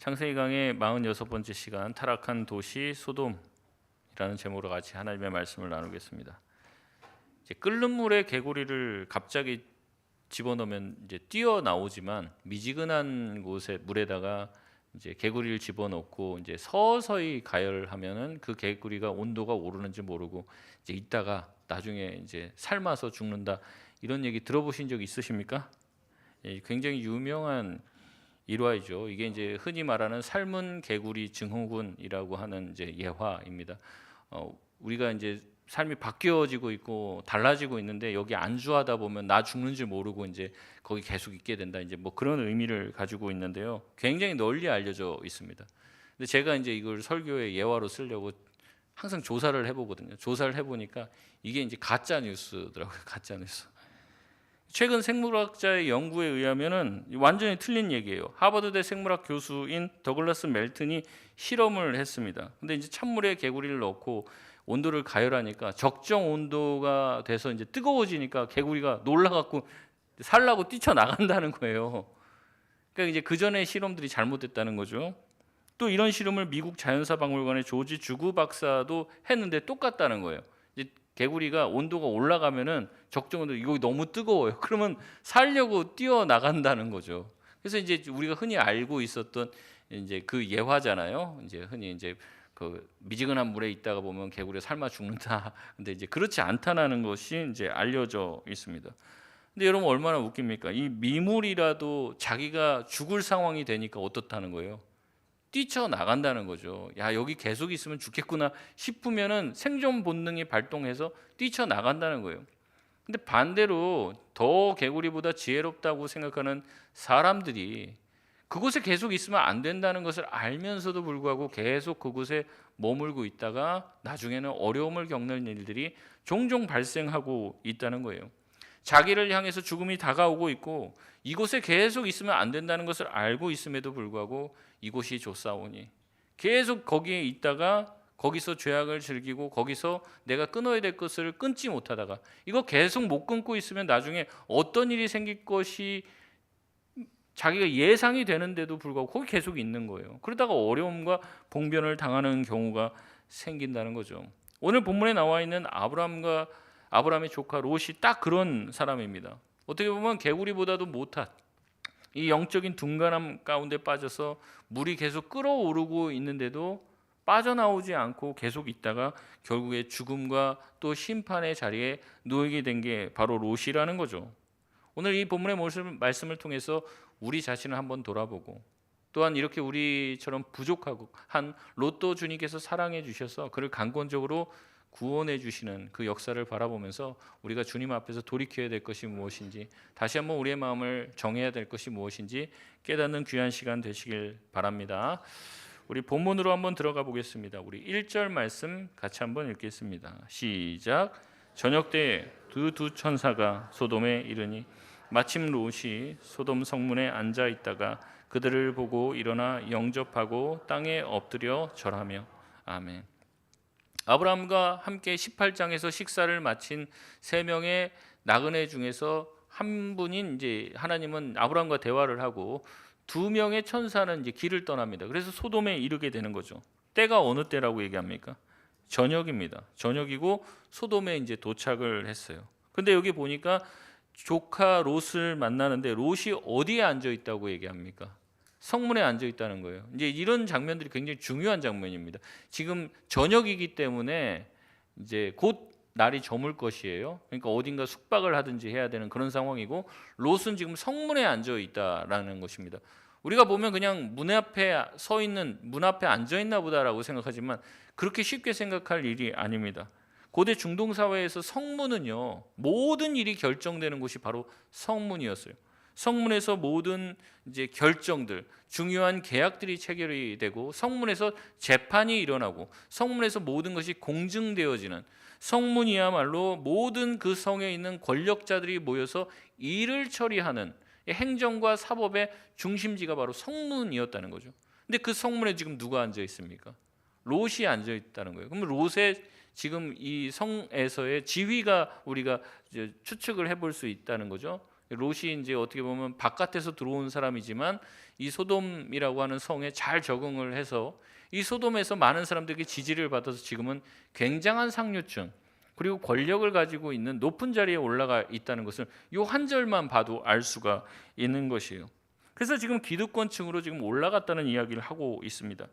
창세기 강의 46번째 시간 타락한 도시 소돔이라는 제목으로 같이 하나님의 말씀을 나누겠습니다. 이제 끓는 물에 개구리를 갑자기 집어넣으면 이제 뛰어나오지만 미지근한 곳에 물에다가 이제 개구리를 집어넣고 이제 서서히 가열하면은 그 개구리가 온도가 오르는지 모르고 이제 있다가 나중에 이제 삶아서 죽는다, 이런 얘기 들어보신 적 있으십니까? 굉장히 유명한 일화이죠. 이게 이제 흔히 말하는 삶은 개구리 증후군이라고 하는 이제 예화입니다. 우리가 이제 삶이 바뀌어지고 있고 달라지고 있는데 여기 안주하다 보면 나 죽는 줄 모르고 이제 거기 계속 있게 된다, 이제 뭐 그런 의미를 가지고 있는데요. 굉장히 널리 알려져 있습니다. 근데 제가 이제 이걸 설교의 예화로 쓰려고 항상 조사를 해보거든요. 조사를 해보니까 이게 이제 가짜 뉴스더라고요. 가짜 뉴스. 최근 생물학자의 연구에 의하면은 완전히 틀린 얘기예요. 하버드대 생물학 교수인 더글라스 멜튼이 실험을 했습니다. 근데 이제 찬물에 개구리를 넣고 온도를 가열하니까 적정 온도가 돼서 이제 뜨거워지니까 개구리가 놀라갖고 살라고 뛰쳐나간다는 거예요. 그러니까 이제 그 전에 실험들이 잘못됐다는 거죠. 또 이런 실험을 미국 자연사박물관의 조지 주구 박사도 했는데 똑같다는 거예요. 이제 개구리가 온도가 올라가면은 적정 온도, 이거 너무 뜨거워요. 그러면 살려고 뛰어나간다는 거죠. 그래서 이제 우리가 흔히 알고 있었던 이제 그 예화잖아요. 이제 흔히 이제 그 미지근한 물에 있다가 보면 개구리가 삶아 죽는다. 근데 이제 그렇지 않다는 것이 이제 알려져 있습니다. 근데 여러분 얼마나 웃깁니까? 이 미물이라도 자기가 죽을 상황이 되니까 어떻다는 거예요? 뛰쳐나간다는 거죠. 야, 여기 계속 있으면 죽겠구나 싶으면은 생존 본능이 발동해서 뛰쳐나간다는 거예요. 근데 반대로 더 개구리보다 지혜롭다고 생각하는 사람들이 그곳에 계속 있으면 안 된다는 것을 알면서도 불구하고 계속 그곳에 머물고 있다가 나중에는 어려움을 겪는 일들이 종종 발생하고 있다는 거예요. 자기를 향해서 죽음이 다가오고 있고 이곳에 계속 있으면 안 된다는 것을 알고 있음에도 불구하고 이곳이 좋사오니 계속 거기에 있다가 거기서 죄악을 즐기고 거기서 내가 끊어야 될 것을 끊지 못하다가 이거 계속 못 끊고 있으면 나중에 어떤 일이 생길 것이 자기가 예상이 되는데도 불구하고 거기 계속 있는 거예요. 그러다가 어려움과 봉변을 당하는 경우가 생긴다는 거죠. 오늘 본문에 나와 있는 아브라함의 조카 롯이 딱 그런 사람입니다. 어떻게 보면 개구리보다도 못한 이 영적인 둔감함 가운데 빠져서 물이 계속 끓어오르고 있는데도 빠져나오지 않고 계속 있다가 결국에 죽음과 또 심판의 자리에 놓이게 된 게 바로 롯이라는 거죠. 오늘 이 본문의 말씀을 통해서 우리 자신을 한번 돌아보고 또한 이렇게 우리처럼 부족하고 한 롯도 주님께서 사랑해 주셔서 그를 강권적으로 구원해 주시는 그 역사를 바라보면서 우리가 주님 앞에서 돌이켜야 될 것이 무엇인지, 다시 한번 우리의 마음을 정해야 될 것이 무엇인지 깨닫는 귀한 시간 되시길 바랍니다. 우리 본문으로 한번 들어가 보겠습니다. 우리 1절 말씀 같이 한번 읽겠습니다. 시작. 저녁 때에 두 천사가 소돔에 이르니 마침 롯이 소돔 성문에 앉아 있다가 그들을 보고 일어나 영접하고 땅에 엎드려 절하며. 아멘. 아브라함과 함께 18장에서 식사를 마친 세 명의 나그네 중에서 한 분인 이제 하나님은 아브라함과 대화를 하고 두 명의 천사는 이제 길을 떠납니다. 그래서 소돔에 이르게 되는 거죠. 때가 어느 때라고 얘기합니까? 저녁입니다. 저녁이고 소돔에 이제 도착을 했어요. 근데 여기 보니까 조카 롯을 만나는데 롯이 어디에 앉아 있다고 얘기합니까? 성문에 앉아 있다는 거예요. 이제 이런 장면들이 굉장히 중요한 장면입니다. 지금 저녁이기 때문에 이제 곧 날이 저물 것이에요. 그러니까 어딘가 숙박을 하든지 해야 되는 그런 상황이고 롯은 지금 성문에 앉아 있다라는 것입니다. 우리가 보면 그냥 문 앞에 서 있는, 문 앞에 앉아 있나 보다라고 생각하지만 그렇게 쉽게 생각할 일이 아닙니다. 고대 중동 사회에서 성문은요, 모든 일이 결정되는 곳이 바로 성문이었어요. 성문에서 모든 이제 결정들, 중요한 계약들이 체결이 되고 성문에서 재판이 일어나고 성문에서 모든 것이 공증되어지는, 성문이야말로 모든 그 성에 있는 권력자들이 모여서 일을 처리하는 행정과 사법의 중심지가 바로 성문이었다는 거죠. 근데 그 성문에 지금 누가 앉아 있습니까? 롯이 앉아 있다는 거예요. 그럼 롯의 지금 이 성에서의 지위가 우리가 이제 추측을 해볼 수 있다는 거죠. 롯이 이제 어떻게 보면 바깥에서 들어온 사람이지만 이 소돔이라고 하는 성에 잘 적응을 해서 이 소돔에서 많은 사람들에게 지지를 받아서 지금은 굉장한 상류층 그리고 권력을 가지고 있는 높은 자리에 올라가 있다는 것을 이 한 절만 봐도 알 수가 있는 것이에요. 그래서 지금 기득권층으로 지금 올라갔다는 이야기를 하고 있습니다.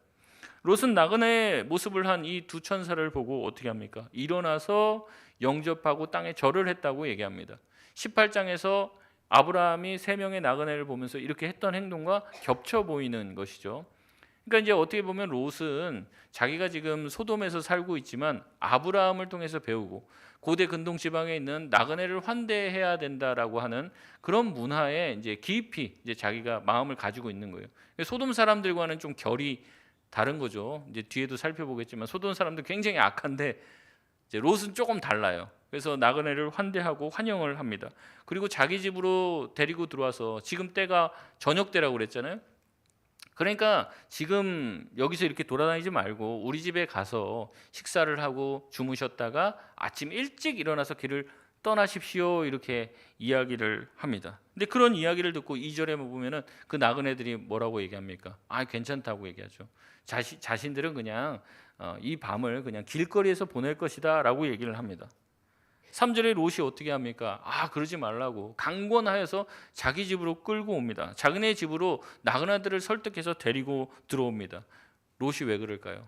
롯은 나그네의 모습을 한 이 두 천사를 보고 어떻게 합니까? 일어나서 영접하고 땅에 절을 했다고 얘기합니다. 18장에서 아브라함이 세 명의 나그네를 보면서 이렇게 했던 행동과 겹쳐 보이는 것이죠. 그러니까 이제 어떻게 보면 롯은 자기가 지금 소돔에서 살고 있지만 아브라함을 통해서 배우고 고대 근동 지방에 있는 나그네를 환대해야 된다라고 하는 그런 문화에 이제 깊이 이제 자기가 마음을 가지고 있는 거예요. 소돔 사람들과는 좀 결이 다른 거죠. 이제 뒤에도 살펴보겠지만 소돔 사람들 굉장히 악한데 이제 롯은 조금 달라요. 그래서 나그네를 환대하고 환영을 합니다. 그리고 자기 집으로 데리고 들어와서 지금 때가 저녁 때라고 그랬잖아요. 그러니까 지금 여기서 이렇게 돌아다니지 말고 우리 집에 가서 식사를 하고 주무셨다가 아침 일찍 일어나서 길을 떠나십시오 이렇게 이야기를 합니다. 근데 그런 이야기를 듣고 2절에 보면은 그 나그네들이 뭐라고 얘기합니까? 아, 괜찮다고 얘기하죠. 자신들은 그냥 이 밤을 그냥 길거리에서 보낼 것이다라고 얘기를 합니다. 3절에 롯이 어떻게 합니까? 아, 그러지 말라고 강권하여서 자기 집으로 끌고 옵니다. 자기네 집으로 나그네들을 설득해서 데리고 들어옵니다. 롯이 왜 그럴까요?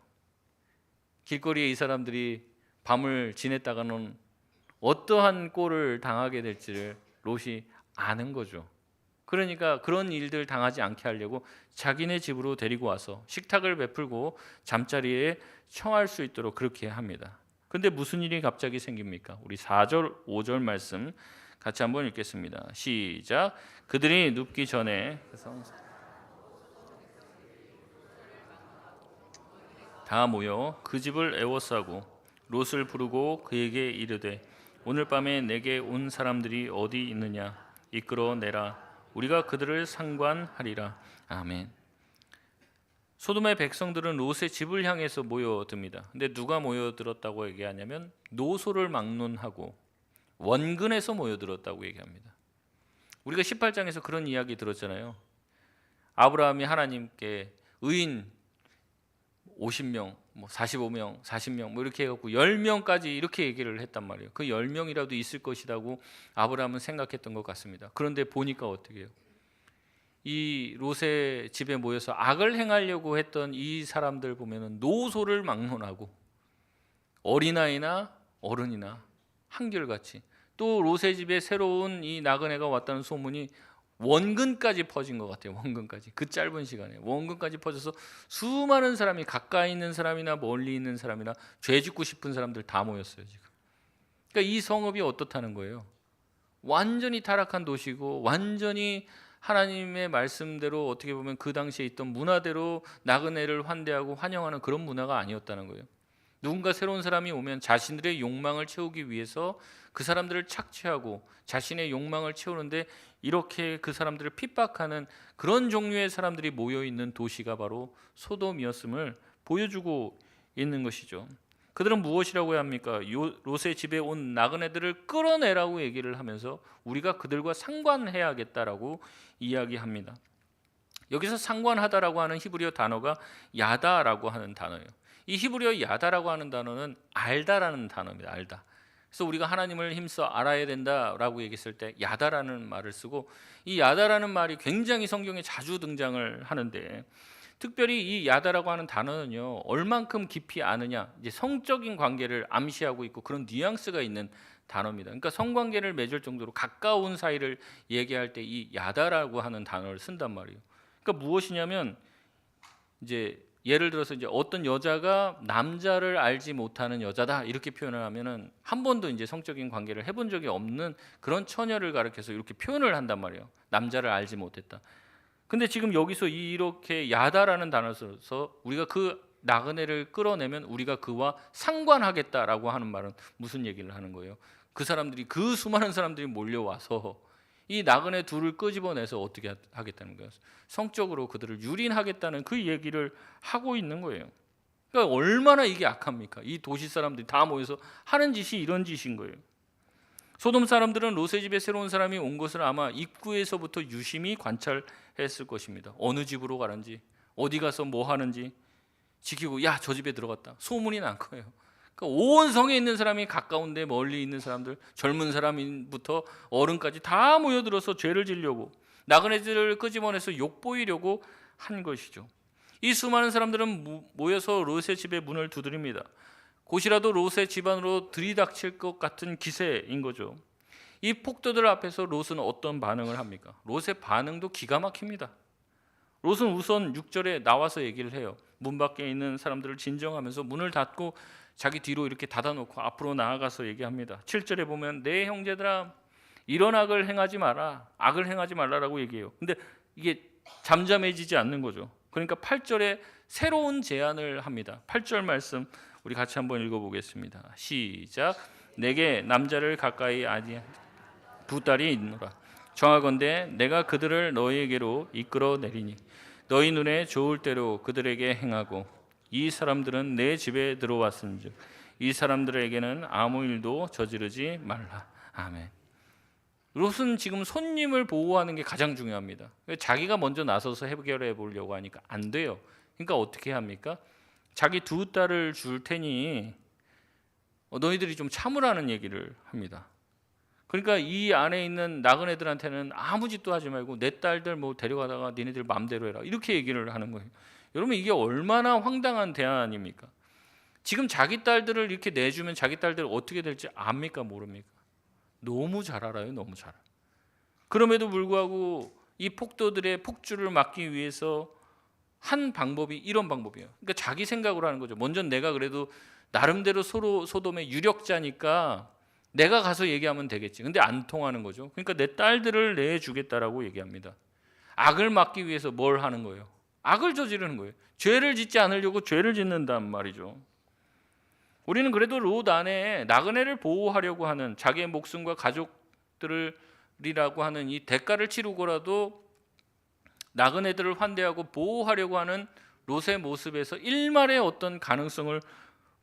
길거리에 이 사람들이 밤을 지냈다가는 어떠한 꼴을 당하게 될지를 롯이 아는 거죠. 그러니까 그런 일들 당하지 않게 하려고 자기네 집으로 데리고 와서 식탁을 베풀고 잠자리에 청할 수 있도록 그렇게 합니다. 근데 무슨 일이 갑자기 생깁니까? 우리 4절, 5절 말씀 같이 한번 읽겠습니다. 시작. 그들이 눕기 전에 다 모여 그 집을 애워싸고 롯을 부르고 그에게 이르되 오늘 밤에 내게 온 사람들이 어디 있느냐 이끌어 내라 우리가 그들을 상관하리라. 아멘. 소돔의 백성들은 롯의 집을 향해서 모여듭니다. 근데 누가 모여들었다고 얘기하냐면 노소를 막론하고 원근에서 모여들었다고 얘기합니다. 우리가 18장에서 그런 이야기 들었잖아요. 아브라함이 하나님께 의인 50명, 45명, 40명 이렇게 해갖고 10명까지 이렇게 얘기를 했단 말이에요. 그 10명이라도 있을 것이라고 아브라함은 생각했던 것 같습니다. 그런데 보니까 어떻게 해요? 이 롯의 집에 모여서 악을 행하려고 했던 이 사람들 보면은 노소를 막론하고 어린아이나 어른이나 한결같이 또 롯의 집에 새로운 이 나그네가 왔다는 소문이 원근까지 퍼진 것 같아요. 원근까지 그 짧은 시간에 원근까지 퍼져서 수많은 사람이 가까이 있는 사람이나 멀리 있는 사람이나 죄 짓고 싶은 사람들 다 모였어요 지금. 그러니까 이 성읍이 어떻다는 거예요? 완전히 타락한 도시고 완전히 하나님의 말씀대로 어떻게 보면 그 당시에 있던 문화대로 나그네를 환대하고 환영하는 그런 문화가 아니었다는 거예요. 누군가 새로운 사람이 오면 자신들의 욕망을 채우기 위해서 그 사람들을 착취하고 자신의 욕망을 채우는데 이렇게 그 사람들을 핍박하는 그런 종류의 사람들이 모여있는 도시가 바로 소돔이었음을 보여주고 있는 것이죠. 그들은 무엇이라고 해야 합니까? 롯의 집에 온 나그네들을 끌어내라고 얘기를 하면서 우리가 그들과 상관해야겠다라고 이야기합니다. 여기서 상관하다라고 하는 히브리어 단어가 야다라고 하는 단어예요. 이 히브리어 야다라고 하는 단어는 알다라는 단어입니다. 알다. 그래서 우리가 하나님을 힘써 알아야 된다라고 얘기했을 때 야다라는 말을 쓰고 이 야다라는 말이 굉장히 성경에 자주 등장을 하는데 특별히 이 야다라고 하는 단어는요 얼만큼 깊이 아느냐 이제 성적인 관계를 암시하고 있고 그런 뉘앙스가 있는 단어입니다. 그러니까 성관계를 맺을 정도로 가까운 사이를 얘기할 때 이 야다라고 하는 단어를 쓴단 말이에요. 그러니까 무엇이냐면 이제 예를 들어서 이제 어떤 여자가 남자를 알지 못하는 여자다 이렇게 표현을 하면은 한 번도 이제 성적인 관계를 해본 적이 없는 그런 처녀를 가리켜서 이렇게 표현을 한단 말이에요. 남자를 알지 못했다. 근데 지금 여기서 이렇게 야다라는 단어를 써서 우리가 그 나그네를 끌어내면 우리가 그와 상관하겠다라고 하는 말은 무슨 얘기를 하는 거예요? 그 사람들이 그 수많은 사람들이 몰려와서 이 나그네 둘을 끄집어내서 어떻게 하겠다는 거예요? 성적으로 그들을 유린하겠다는 그 얘기를 하고 있는 거예요. 그러니까 얼마나 이게 악합니까? 이 도시 사람들이 다 모여서 하는 짓이 이런 짓인 거예요. 소돔 사람들은 롯의 집에 새로운 사람이 온 것을 아마 입구에서부터 유심히 관찰했을 것입니다. 어느 집으로 가는지, 어디 가서 뭐 하는지 지키고, 야, 저 집에 들어갔다, 소문이 난 거예요. 그러니까 온 성에 있는 사람이, 가까운데 멀리 있는 사람들, 젊은 사람부터 어른까지 다 모여들어서 죄를 지려고, 나그네들을 끄집어내서 욕보이려고 한 것이죠. 이 수많은 사람들은 모여서 롯의 집의 문을 두드립니다. 곧이라도 롯의 집안으로 들이닥칠 것 같은 기세인 거죠. 이 폭도들 앞에서 롯은 어떤 반응을 합니까? 롯의 반응도 기가 막힙니다. 롯은 우선 6절에 나와서 얘기를 해요. 문 밖에 있는 사람들을 진정하면서 문을 닫고 자기 뒤로 이렇게 닫아놓고 앞으로 나아가서 얘기합니다. 7절에 보면 내 형제들아, 이런 악을 행하지 마라, 악을 행하지 말라라고 얘기해요. 근데 이게 잠잠해지지 않는 거죠. 그러니까 8절에 새로운 제안을 합니다. 8절 말씀 우리 같이 한번 읽어보겠습니다. 시작. 내게 남자를 가까이 아니한 두 딸이 있노라. 정하건대 내가 그들을 너희에게로 이끌어 내리니 너희 눈에 좋을 대로 그들에게 행하고, 이 사람들은 내 집에 들어왔은즉 이 사람들에게는 아무 일도 저지르지 말라. 아멘. 롯은 지금 손님을 보호하는 게 가장 중요합니다. 자기가 먼저 나서서 해결해 보려고 하니까 안 돼요. 그러니까 어떻게 합니까? 자기 두 딸을 줄 테니 너희들이 좀 참으라는 얘기를 합니다. 그러니까 이 안에 있는 나그네들한테는 아무 짓도 하지 말고 내 딸들 뭐 데려가다가 니네들 마음대로 해라, 이렇게 얘기를 하는 거예요. 여러분, 이게 얼마나 황당한 대안입니까? 지금 자기 딸들을 이렇게 내주면 자기 딸들 어떻게 될지 압니까? 모릅니까? 너무 잘 알아요. 너무 잘 알아요. 그럼에도 불구하고 이 폭도들의 폭주를 막기 위해서 한 방법이 이런 방법이에요. 그러니까 자기 생각으로 하는 거죠. 먼저 내가 그래도 나름대로 소돔의 유력자니까 내가 가서 얘기하면 되겠지. 근데 안 통하는 거죠. 그러니까 내 딸들을 내주겠다라고 얘기합니다. 악을 막기 위해서 뭘 하는 거예요? 악을 저지르는 거예요. 죄를 짓지 않으려고 죄를 짓는단 말이죠. 우리는 그래도 롯 안에 나그네를 보호하려고 하는, 자기의 목숨과 가족들이라고 하는 이 대가를 치르고라도 나그네들을 환대하고 보호하려고 하는 롯의 모습에서 일말의 어떤 가능성을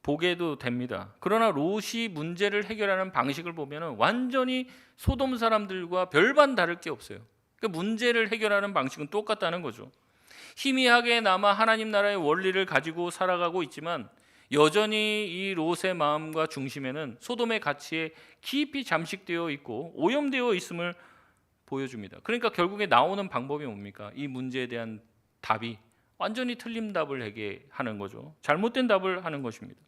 보게도 됩니다. 그러나 롯이 문제를 해결하는 방식을 보면 완전히 소돔 사람들과 별반 다를 게 없어요. 그러니까 문제를 해결하는 방식은 똑같다는 거죠. 희미하게나마 하나님 나라의 원리를 가지고 살아가고 있지만 여전히 이 롯의 마음과 중심에는 소돔의 가치에 깊이 잠식되어 있고 오염되어 있음을 보여줍니다. 그러니까 결국에 나오는 방법이 뭡니까? 이 문제에 대한 답이 완전히 틀린 답을 하게 하는 거죠. 잘못된 답을 하는 것입니다.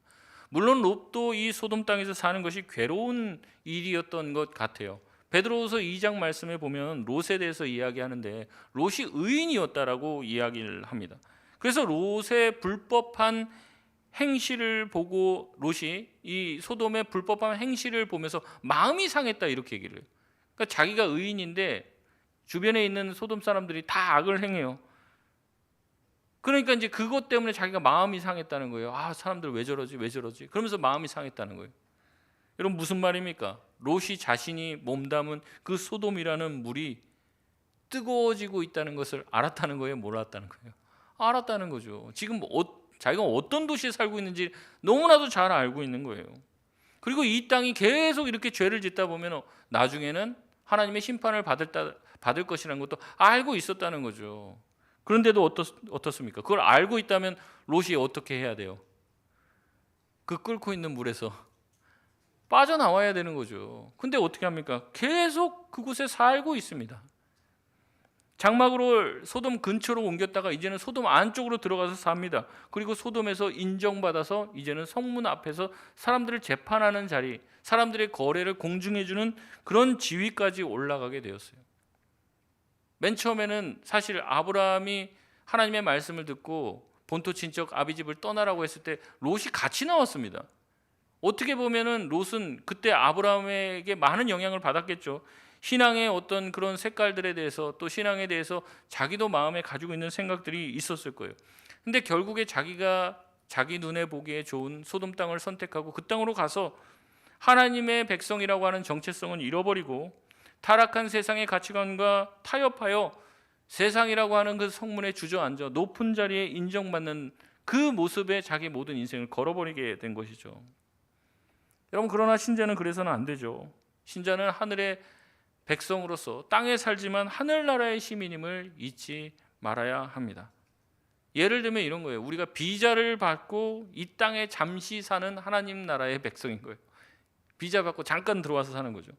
물론 롯도 이 소돔 땅에서 사는 것이 괴로운 일이었던 것 같아요. 베드로후서 2장 말씀에 보면 롯에 대해서 이야기하는데 롯이 의인이었다라고 이야기를 합니다. 그래서 롯의 불법한 행실을 보고 롯이 이 소돔의 불법한 행실을 보면서 마음이 상했다, 이렇게 얘기를 해요. 그러니까 자기가 의인인데 주변에 있는 소돔 사람들이 다 악을 행해요. 그러니까 이제 그것 때문에 자기가 마음이 상했다는 거예요. 아, 사람들 왜 저러지? 왜 저러지? 그러면서 마음이 상했다는 거예요. 여러분, 무슨 말입니까? 롯이 자신이 몸담은 그 소돔이라는 물이 뜨거워지고 있다는 것을 알았다는 거예요? 몰랐다는 거예요? 알았다는 거죠. 지금 자기가 어떤 도시에 살고 있는지 너무나도 잘 알고 있는 거예요. 그리고 이 땅이 계속 이렇게 죄를 짓다 보면 나중에는 하나님의 심판을 받을 것이라는 것도 알고 있었다는 거죠. 그런데도 어떻습니까? 그걸 알고 있다면 롯이 어떻게 해야 돼요? 그 끓고 있는 물에서 빠져나와야 되는 거죠. 근데 어떻게 합니까? 계속 그곳에 살고 있습니다. 장막으로 소돔 근처로 옮겼다가 이제는 소돔 안쪽으로 들어가서 삽니다. 그리고 소돔에서 인정받아서 이제는 성문 앞에서 사람들을 재판하는 자리, 사람들의 거래를 공증해주는 그런 지위까지 올라가게 되었어요. 맨 처음에는 사실 아브라함이 하나님의 말씀을 듣고 본토 친척 아비집을 떠나라고 했을 때 롯이 같이 나왔습니다. 어떻게 보면은 롯은 그때 아브라함에게 많은 영향을 받았겠죠. 신앙의 어떤 그런 색깔들에 대해서, 또 신앙에 대해서 자기도 마음에 가지고 있는 생각들이 있었을 거예요. 근데 결국에 자기가 자기 눈에 보기에 좋은 소돔 땅을 선택하고 그 땅으로 가서 하나님의 백성이라고 하는 정체성은 잃어버리고 타락한 세상의 가치관과 타협하여 세상이라고 하는 그 성문에 주저앉아 높은 자리에 인정받는 그 모습에 자기 모든 인생을 걸어버리게 된 것이죠. 여러분, 그러나 신자는 그래서는 안 되죠. 신자는 하늘의 백성으로서 땅에 살지만 하늘나라의 시민임을 잊지 말아야 합니다. 예를 들면 이런 거예요. 우리가 비자를 받고 이 땅에 잠시 사는 하나님 나라의 백성인 거예요. 비자 받고 잠깐 들어와서 사는 거죠.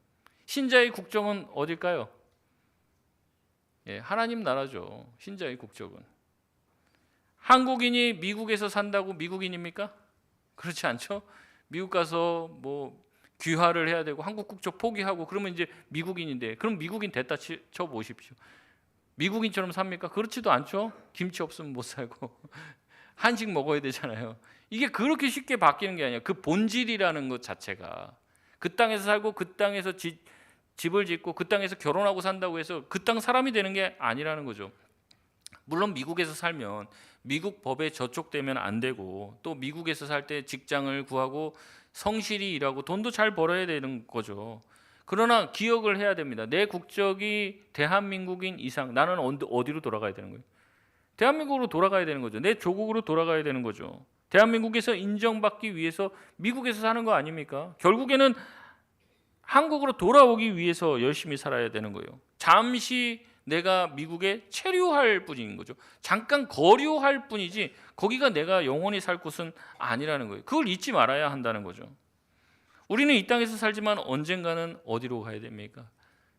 신자의 국적은 어딜까요? 예, 하나님 나라죠. 신자의 국적은. 한국인이 미국에서 산다고 미국인입니까? 그렇지 않죠? 미국 가서 뭐 귀화를 해야 되고 한국 국적 포기하고 그러면 이제 미국인인데, 그럼 미국인 됐다 쳐 보십시오. 미국인처럼 삽니까? 그렇지도 않죠. 김치 없으면 못 살고 한식 먹어야 되잖아요. 이게 그렇게 쉽게 바뀌는 게 아니에요. 그 본질이라는 것 자체가, 그 땅에서 살고 그 땅에서 집을 짓고 그 땅에서 결혼하고 산다고 해서 그 땅 사람이 되는 게 아니라는 거죠. 물론 미국에서 살면 미국 법에 저촉되면 안 되고, 또 미국에서 살 때 직장을 구하고 성실히 일하고 돈도 잘 벌어야 되는 거죠. 그러나 기억을 해야 됩니다. 내 국적이 대한민국인 이상 나는 어디로 돌아가야 되는 거예요? 대한민국으로 돌아가야 되는 거죠. 내 조국으로 돌아가야 되는 거죠. 대한민국에서 인정받기 위해서 미국에서 사는 거 아닙니까? 결국에는 한국으로 돌아오기 위해서 열심히 살아야 되는 거예요. 잠시 내가 미국에 체류할 뿐인 거죠. 잠깐 거류할 뿐이지 거기가 내가 영원히 살 곳은 아니라는 거예요. 그걸 잊지 말아야 한다는 거죠. 우리는 이 땅에서 살지만 언젠가는 어디로 가야 됩니까?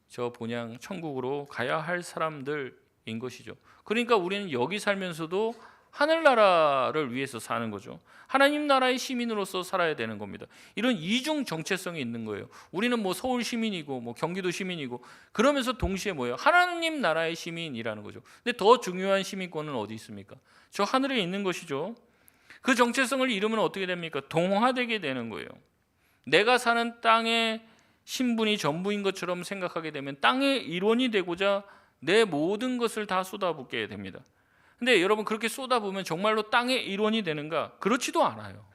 저 본향 천국으로 가야 할 사람들인 것이죠. 그러니까 우리는 여기 살면서도 하늘나라를 위해서 사는 거죠. 하나님 나라의 시민으로서 살아야 되는 겁니다. 이런 이중 정체성이 있는 거예요. 우리는 뭐 서울 시민이고 뭐 경기도 시민이고 그러면서 동시에 뭐예요? 하나님 나라의 시민이라는 거죠. 근데 더 중요한 시민권은 어디 있습니까? 저 하늘에 있는 것이죠. 그 정체성을 잃으면 어떻게 됩니까? 동화되게 되는 거예요. 내가 사는 땅의 신분이 전부인 것처럼 생각하게 되면 땅의 일원이 되고자 내 모든 것을 다 쏟아붓게 됩니다. 근데 여러분, 그렇게 쏟아부으면 정말로 땅의 일원이 되는가? 그렇지도 않아요.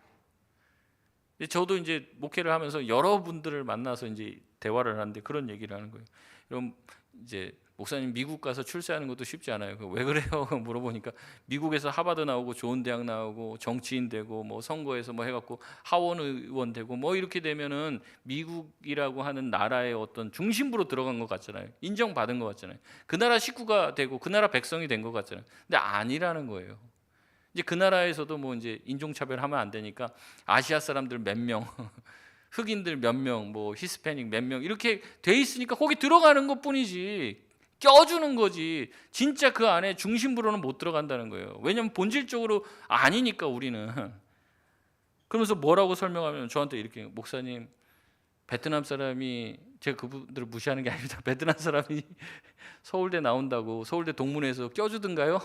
저도 이제 목회를 하면서 여러분들을 만나서 이제 대화를 하는데 그런 얘기를 하는 거예요. 여러분, 이제 목사님 미국 가서 출세하는 것도 쉽지 않아요. 왜 그래요? 물어보니까 미국에서 하버드 나오고 좋은 대학 나오고 정치인 되고 뭐 선거에서 뭐 해갖고 하원 의원 되고 뭐 이렇게 되면은 미국이라고 하는 나라의 어떤 중심부로 들어간 것 같잖아요. 인정받은 것 같잖아요. 그 나라 식구가 되고 그 나라 백성이 된 것 같잖아요. 근데 아니라는 거예요. 이제 그 나라에서도 뭐 이제 인종차별하면 안 되니까 아시아 사람들 몇 명, 흑인들 몇 명, 뭐 히스패닉 몇 명 이렇게 돼 있으니까 거기 들어가는 것뿐이지. 껴주는 거지. 진짜 그 안에 중심부로는 못 들어간다는 거예요. 왜냐하면 본질적으로 아니니까 우리는. 그러면서 뭐라고 설명하면 저한테 이렇게, 목사님 베트남 사람이, 제가 그분들을 무시하는 게 아닙니다. 베트남 사람이 서울대 나온다고 서울대 동문회에서 껴주든가요?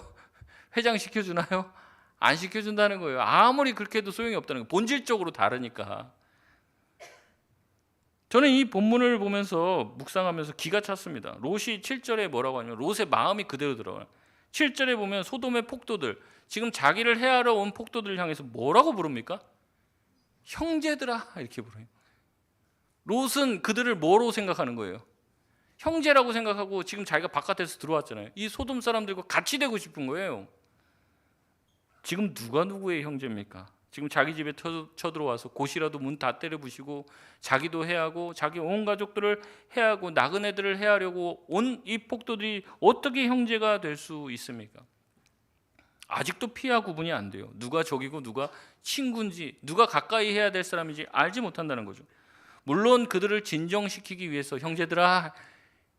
회장 시켜주나요? 안 시켜준다는 거예요. 아무리 그렇게 해도 소용이 없다는 거예요. 본질적으로 다르니까. 저는 이 본문을 보면서 묵상하면서 기가 찼습니다. 롯이 7절에 뭐라고 하냐면 롯의 마음이 그대로 들어가요. 7절에 보면 소돔의 폭도들, 지금 자기를 해하러 온 폭도들을 향해서 뭐라고 부릅니까? 형제들아, 이렇게 부르요. 롯은 그들을 뭐로 생각하는 거예요? 형제라고 생각하고 지금 자기가 바깥에서 들어왔잖아요. 이 소돔 사람들과 같이 되고 싶은 거예요. 지금 누가 누구의 형제입니까? 지금 자기 집에 쳐들어와서 곧이라도 문 다 때려 부시고 자기도 해하고 자기 온 가족들을 해하고 나그네들을 해하려고 온 이 폭도들이 어떻게 형제가 될 수 있습니까? 아직도 피하 구분이 안 돼요. 누가 적이고 누가 친구인지, 누가 가까이 해야 될 사람인지 알지 못한다는 거죠. 물론 그들을 진정시키기 위해서 형제들아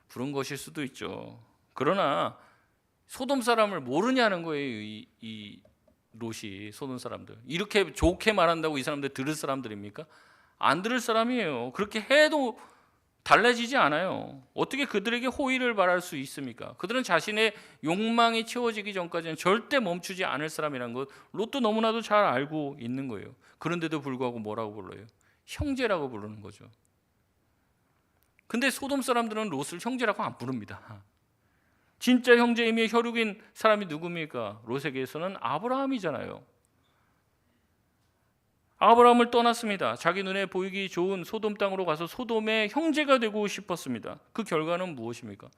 부른 것일 수도 있죠. 그러나 소돔 사람을 모르냐는 거예요. 이 롯이 소돔 사람들. 이렇게 좋게 말한다고 이 사람들 들을 사람들입니까? 안 들을 사람이에요. 그렇게 해도 달라지지 않아요. 어떻게 그들에게 호의를 바랄 수 있습니까? 그들은 자신의 욕망이 채워지기 전까지는 절대 멈추지 않을 사람이라는 것 롯도 너무나도 잘 알고 있는 거예요. 그런데도 불구하고 뭐라고 불러요? 형제라고 부르는 거죠. 근데 소돔 사람들은 롯을 형제라고 안 부릅니다. 진짜 형제이며 혈육인 사람이 누굽니까? 롯에게서는 아브라함이잖아요. 아브라함을 떠났습니다. 자기 눈에 보이기 좋은 소돔 땅으로 가서 소돔의 형제가 되고 싶었습니다. 그 결과는 무엇입니까?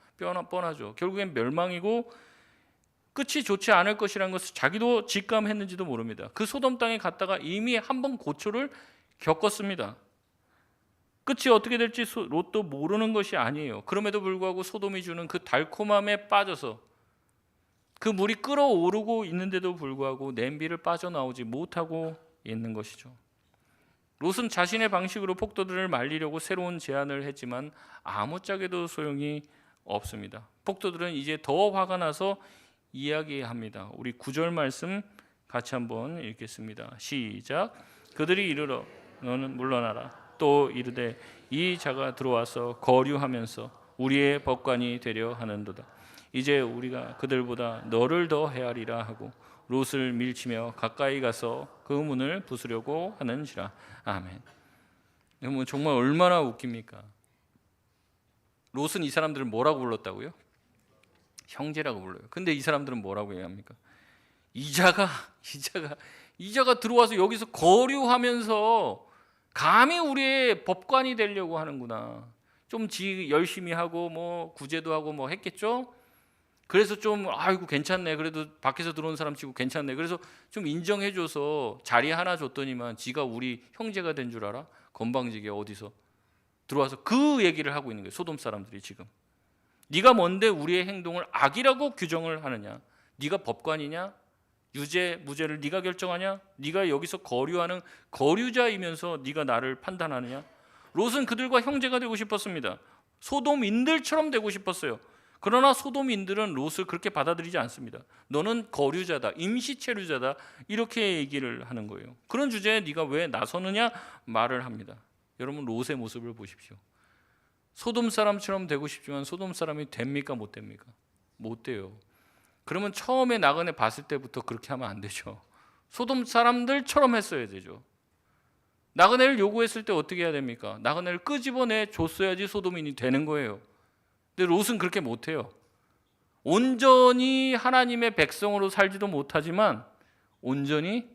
뻔하죠. 결국엔 멸망이고 끝이 좋지 않을 것이라는 것을 자기도 직감했는지도 모릅니다. 그 소돔 땅에 갔다가 이미 한 번 고초를 겪었습니다. 끝이 어떻게 될지 롯도 모르는 것이 아니에요. 그럼에도 불구하고 소돔이 주는 그 달콤함에 빠져서 그 물이 끓어오르고 있는데도 불구하고 냄비를 빠져나오지 못하고 있는 것이죠. 롯은 자신의 방식으로 폭도들을 말리려고 새로운 제안을 했지만 아무짝에도 소용이 없습니다. 폭도들은 이제 더 화가 나서 이야기합니다. 우리 9절 말씀 같이 한번 읽겠습니다. 시작. 그들이 이르러 너는 물러나라. 또 이르되 이 자가 들어와서 거류하면서 우리의 법관이 되려 하는도다. 이제 우리가 그들보다 너를 더 헤아리라 하고 롯을 밀치며 가까이 가서 그 문을 부수려고 하는지라. 아멘. 정말 얼마나 웃깁니까? 롯은 이 사람들을 뭐라고 불렀다고요? 형제라고 불러요. 근데 이 사람들은 뭐라고 얘기합니까? 이자가 들어와서 여기서 거류하면서 감히 우리의 법관이 되려고 하는구나. 좀 열심히 하고 뭐 구제도 하고 뭐 했겠죠? 그래서 좀 아이고 괜찮네. 그래도 밖에서 들어온 사람 치고 괜찮네. 그래서 좀 인정해줘서 자리 하나 줬더니만 지가 우리 형제가 된 줄 알아? 건방지게 어디서 들어와서 그 얘기를 하고 있는 거예요. 소돔 사람들이 지금. 네가 뭔데 우리의 행동을 악이라고 규정을 하느냐? 네가 법관이냐? 유죄 무죄를 네가 결정하냐? 네가 여기서 거류하는 거류자이면서 네가 나를 판단하느냐? 롯은 그들과 형제가 되고 싶었습니다. 소돔인들처럼 되고 싶었어요. 그러나 소돔인들은 롯을 그렇게 받아들이지 않습니다. 너는 거류자다, 임시체류자다 이렇게 얘기를 하는 거예요. 그런 주제에 네가 왜 나서느냐 말을 합니다. 여러분 롯의 모습을 보십시오. 소돔 사람처럼 되고 싶지만 소돔 사람이 됩니까 못 됩니까? 못 돼요. 그러면 처음에 나그네 봤을 때부터 그렇게 하면 안 되죠. 소돔 사람들처럼 했어야 되죠. 나그네를 요구했을 때 어떻게 해야 됩니까? 나그네를 끄집어내 줬어야지 소돔인이 되는 거예요. 근데 롯은 그렇게 못해요. 온전히 하나님의 백성으로 살지도 못하지만 온전히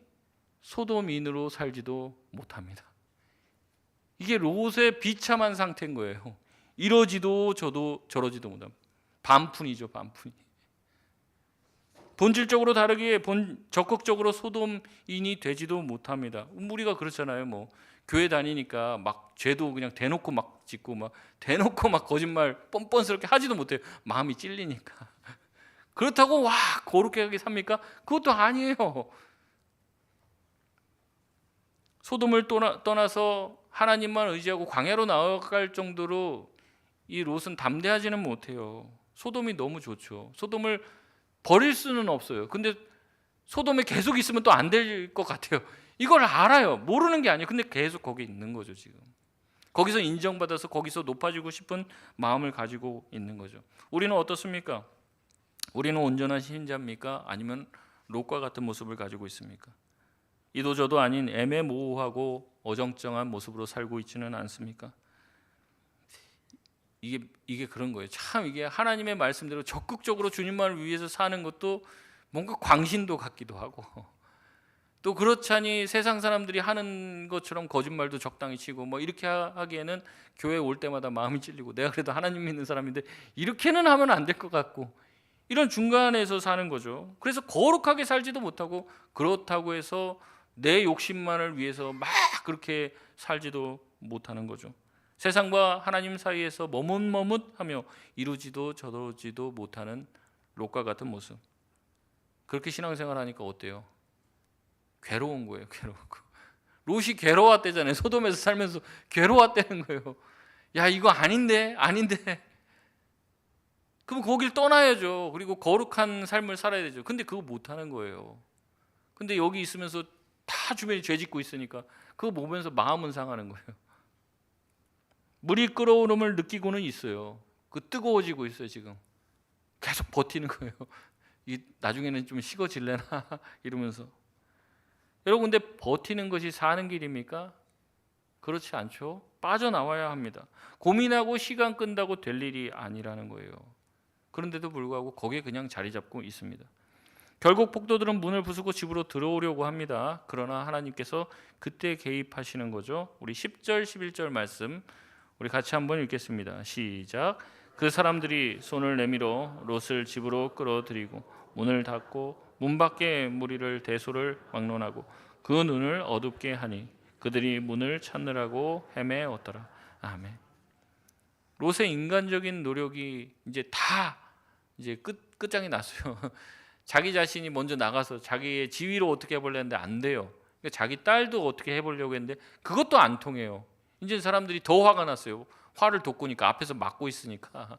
소돔인으로 살지도 못합니다. 이게 롯의 비참한 상태인 거예요. 이러지도 저러지도 못합니다. 반푼이죠, 반푼이. 본질적으로 다르게 적극적으로 소돔인이 되지도 못합니다. 우리가 그렇잖아요. 뭐 교회 다니니까 막 죄도 그냥 대놓고 막 짓고 막 대놓고 막 거짓말 뻔뻔스럽게 하지도 못해요. 마음이 찔리니까. 그렇다고 와 거룩하게 삽니까? 그것도 아니에요. 소돔을 떠나서 하나님만 의지하고 광야로 나아갈 정도로 이 롯은 담대하지는 못해요. 소돔이 너무 좋죠. 소돔을 버릴 수는 없어요. 근데 소돔에 계속 있으면 또 안 될 것 같아요. 이걸 알아요. 모르는 게 아니에요. 근데 계속 거기 있는 거죠, 지금. 거기서 인정받아서 거기서 높아지고 싶은 마음을 가지고 있는 거죠. 우리는 어떻습니까? 우리는 온전한 신자입니까? 아니면 롯과 같은 모습을 가지고 있습니까? 이도 저도 아닌 애매모호하고 어정쩡한 모습으로 살고 있지는 않습니까? 이게 그런 거예요. 참 이게 하나님의 말씀대로 적극적으로 주님만을 위해서 사는 것도 뭔가 광신도 같기도 하고 또 그렇자니 세상 사람들이 하는 것처럼 거짓말도 적당히 치고 뭐 이렇게 하기에는 교회 올 때마다 마음이 찔리고 내가 그래도 하나님 믿는 사람인데 이렇게는 하면 안 될 것 같고 이런 중간에서 사는 거죠. 그래서 거룩하게 살지도 못하고 그렇다고 해서 내 욕심만을 위해서 막 그렇게 살지도 못하는 거죠. 세상과 하나님 사이에서 머뭇머뭇하며 이루지도 저루지도 못하는 롯과 같은 모습. 그렇게 신앙생활하니까 어때요? 괴로운 거예요. 괴로웠고. 롯이 괴로웠대잖아요. 소돔에서 살면서 괴로웠다는 거예요. 야 이거 아닌데. 그럼 거길 떠나야죠. 그리고 거룩한 삶을 살아야 되죠. 근데 그거 못하는 거예요. 근데 여기 있으면서 다 주변이 죄 짓고 있으니까 그거 보면서 마음은 상하는 거예요. 물이 끓어오름을 느끼고는 있어요. 그 뜨거워지고 있어요 지금. 계속 버티는 거예요. 나중에는 좀 식어질래나 이러면서. 여러분 근데 버티는 것이 사는 길입니까? 그렇지 않죠. 빠져나와야 합니다. 고민하고 시간 끈다고 될 일이 아니라는 거예요. 그런데도 불구하고 거기에 그냥 자리 잡고 있습니다. 결국 폭도들은 문을 부수고 집으로 들어오려고 합니다. 그러나 하나님께서 그때 개입하시는 거죠. 우리 10절 11절 말씀 우리 같이 한번 읽겠습니다. 시작. 그 사람들이 손을 내밀어 롯을 집으로 끌어들이고 문을 닫고 문 밖에 무리를 대소를 막론하고 그 눈을 어둡게 하니 그들이 문을 찾느라고 헤매었더라. 아멘. 롯의 인간적인 노력이 이제 끝장이 났어요. 자기 자신이 먼저 나가서 자기의 지위로 어떻게 해보려는데 안 돼요. 그러니까 자기 딸도 어떻게 해보려고 했는데 그것도 안 통해요. 이제 사람들이 더 화가 났어요. 화를 돋구니까, 앞에서 막고 있으니까.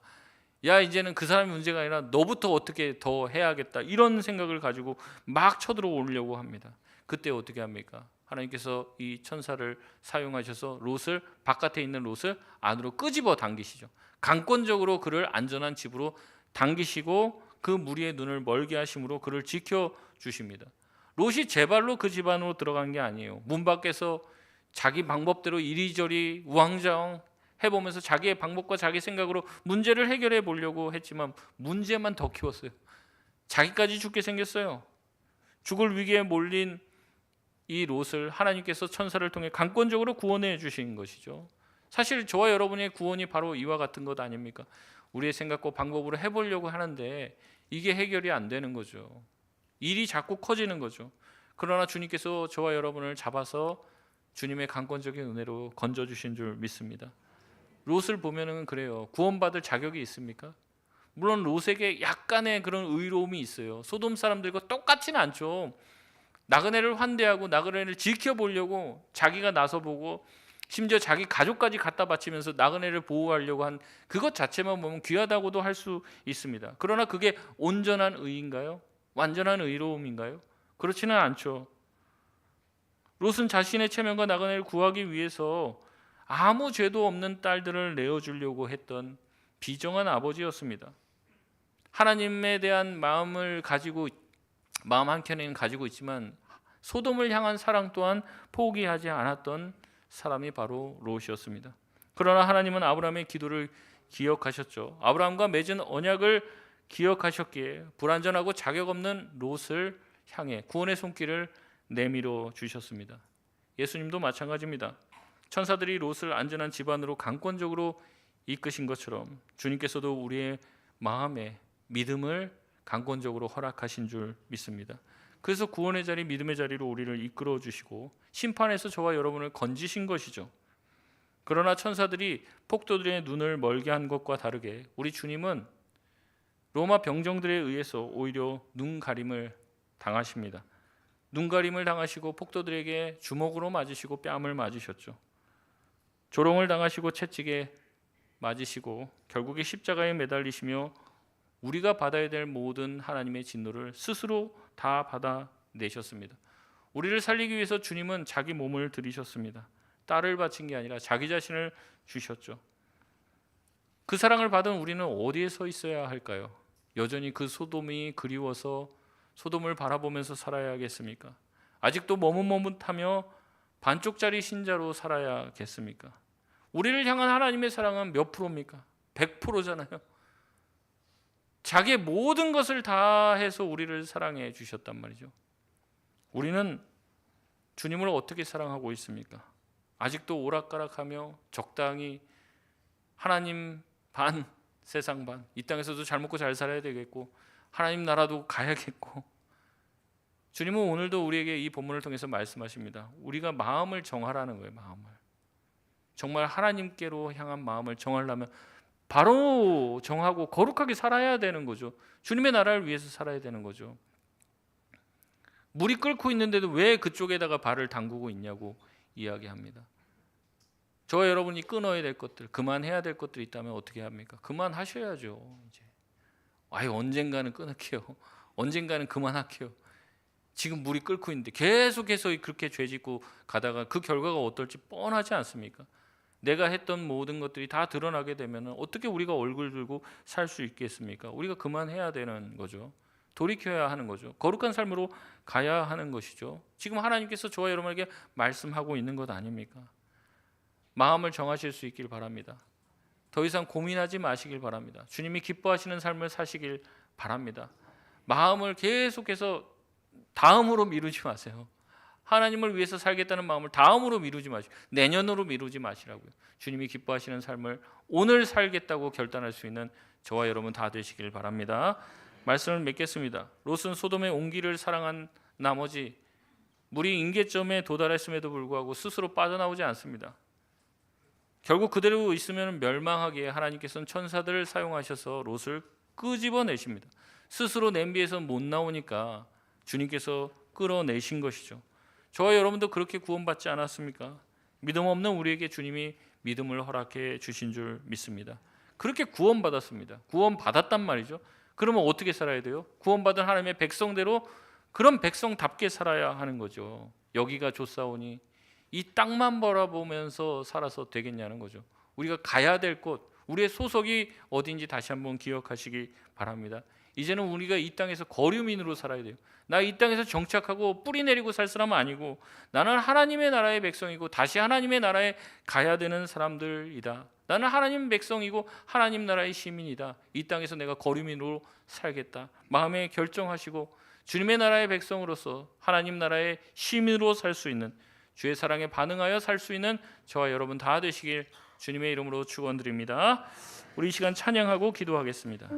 야, 이제는 그 사람이 문제가 아니라 너부터 어떻게 더 해야겠다, 이런 생각을 가지고 막 쳐들어오려고 합니다. 그때 어떻게 합니까? 하나님께서 이 천사를 사용하셔서 바깥에 있는 롯을 안으로 끄집어 당기시죠. 강권적으로 그를 안전한 집으로 당기시고 그 무리의 눈을 멀게 하심으로 그를 지켜주십니다. 롯이 제 발로 그 집 안으로 들어간 게 아니에요. 문 밖에서 자기 방법대로 이리저리 우왕좌왕 해보면서 자기의 방법과 자기 생각으로 문제를 해결해 보려고 했지만 문제만 더 키웠어요. 자기까지 죽게 생겼어요. 죽을 위기에 몰린 이 롯을 하나님께서 천사를 통해 강권적으로 구원해 주신 것이죠. 사실 저와 여러분의 구원이 바로 이와 같은 것 아닙니까? 우리의 생각과 방법으로 해보려고 하는데 이게 해결이 안 되는 거죠. 일이 자꾸 커지는 거죠. 그러나 주님께서 저와 여러분을 잡아서 주님의 강권적인 은혜로 건져주신 줄 믿습니다. 롯을 보면은 그래요. 구원받을 자격이 있습니까? 물론 롯에게 약간의 그런 의로움이 있어요. 소돔 사람들과 똑같지는 않죠. 나그네를 환대하고 나그네를 지켜보려고 자기가 나서보고 심지어 자기 가족까지 갖다 바치면서 나그네를 보호하려고 한 그것 자체만 보면 귀하다고도 할 수 있습니다. 그러나 그게 온전한 의인가요? 완전한 의로움인가요? 그렇지는 않죠. 롯은 자신의 체면과 나그네를 구하기 위해서 아무 죄도 없는 딸들을 내어주려고 했던 비정한 아버지였습니다. 하나님에 대한 마음 한켠에는 가지고 있지만 소돔을 향한 사랑 또한 포기하지 않았던 사람이 바로 롯이었습니다. 그러나 하나님은 아브라함의 기도를 기억하셨죠. 아브라함과 맺은 언약을 기억하셨기에 불완전하고 자격 없는 롯을 향해 구원의 손길을 내밀어 주셨습니다. 예수님도 마찬가지입니다. 천사들이 롯을 안전한 집안으로 강권적으로 이끄신 것처럼 주님께서도 우리의 마음에 믿음을 강권적으로 허락하신 줄 믿습니다. 그래서 구원의 자리, 믿음의 자리로 우리를 이끌어 주시고 심판에서 저와 여러분을 건지신 것이죠. 그러나 천사들이 폭도들의 눈을 멀게 한 것과 다르게 우리 주님은 로마 병정들에 의해서 오히려 눈가림을 당하십니다. 눈가림을 당하시고 폭도들에게 주먹으로 맞으시고 뺨을 맞으셨죠. 조롱을 당하시고 채찍에 맞으시고 결국에 십자가에 매달리시며 우리가 받아야 될 모든 하나님의 진노를 스스로 다 받아내셨습니다. 우리를 살리기 위해서 주님은 자기 몸을 들이셨습니다. 딸을 바친 게 아니라 자기 자신을 주셨죠. 그 사랑을 받은 우리는 어디에 서 있어야 할까요? 여전히 그 소돔이 그리워서 소돔을 바라보면서 살아야겠습니까? 아직도 머뭇머뭇하며 반쪽짜리 신자로 살아야겠습니까? 우리를 향한 하나님의 사랑은 몇 프로입니까? 100%잖아요. 자기의 모든 것을 다 해서 우리를 사랑해 주셨단 말이죠. 우리는 주님을 어떻게 사랑하고 있습니까? 아직도 오락가락하며 적당히 하나님 반, 세상 반, 이 땅에서도 잘 먹고 잘 살아야 되겠고 하나님 나라도 가야겠고. 주님은 오늘도 우리에게 이 본문을 통해서 말씀하십니다. 우리가 마음을 정하라는 거예요. 마음을 정말 하나님께로 향한 마음을 정하려면 바로 정하고 거룩하게 살아야 되는 거죠. 주님의 나라를 위해서 살아야 되는 거죠. 물이 끓고 있는데도 왜 그쪽에다가 발을 담그고 있냐고 이야기합니다. 저와 여러분이 끊어야 될 것들, 그만해야 될 것들이 있다면 어떻게 합니까? 그만하셔야죠. 이제 언젠가는 끊을게요. 언젠가는 그만할게요. 지금 물이 끓고 있는데 계속해서 그렇게 죄짓고 가다가 그 결과가 어떨지 뻔하지 않습니까? 내가 했던 모든 것들이 다 드러나게 되면 어떻게 우리가 얼굴 들고 살 수 있겠습니까? 우리가 그만해야 되는 거죠. 돌이켜야 하는 거죠. 거룩한 삶으로 가야 하는 것이죠. 지금 하나님께서 저와 여러분에게 말씀하고 있는 것 아닙니까? 마음을 정하실 수 있길 바랍니다. 더 이상 고민하지 마시길 바랍니다. 주님이 기뻐하시는 삶을 사시길 바랍니다. 마음을 계속해서 다음으로 미루지 마세요. 하나님을 위해서 살겠다는 마음을 다음으로 미루지 마시고 내년으로 미루지 마시라고요. 주님이 기뻐하시는 삶을 오늘 살겠다고 결단할 수 있는 저와 여러분 다 되시길 바랍니다. 말씀을 맺겠습니다. 롯은 소돔의 온기를 사랑한 나머지 물이 임계점에 도달했음에도 불구하고 스스로 빠져나오지 않습니다. 결국 그대로 있으면 멸망하기에 하나님께서는 천사들을 사용하셔서 롯을 끄집어내십니다. 스스로 냄비에서 못 나오니까 주님께서 끌어내신 것이죠. 저와 여러분도 그렇게 구원받지 않았습니까? 믿음 없는 우리에게 주님이 믿음을 허락해 주신 줄 믿습니다. 그렇게 구원받았습니다. 구원받았단 말이죠. 그러면 어떻게 살아야 돼요? 구원받은 하나님의 백성대로 그런 백성답게 살아야 하는 거죠. 여기가 좋사오니 이 땅만 바라보면서 살아서 되겠냐는 거죠. 우리가 가야 될 곳, 우리의 소속이 어딘지 다시 한번 기억하시기 바랍니다. 이제는 우리가 이 땅에서 거류민으로 살아야 돼요. 나 이 땅에서 정착하고 뿌리 내리고 살 사람은 아니고 나는 하나님의 나라의 백성이고 다시 하나님의 나라에 가야 되는 사람들이다. 나는 하나님 백성이고 하나님 나라의 시민이다. 이 땅에서 내가 거류민으로 살겠다. 마음에 결정하시고 주님의 나라의 백성으로서 하나님 나라의 시민으로 살 수 있는, 주의 사랑에 반응하여 살 수 있는 저와 여러분 다 되시길 주님의 이름으로 축원드립니다. 우리 이 시간 찬양하고 기도하겠습니다.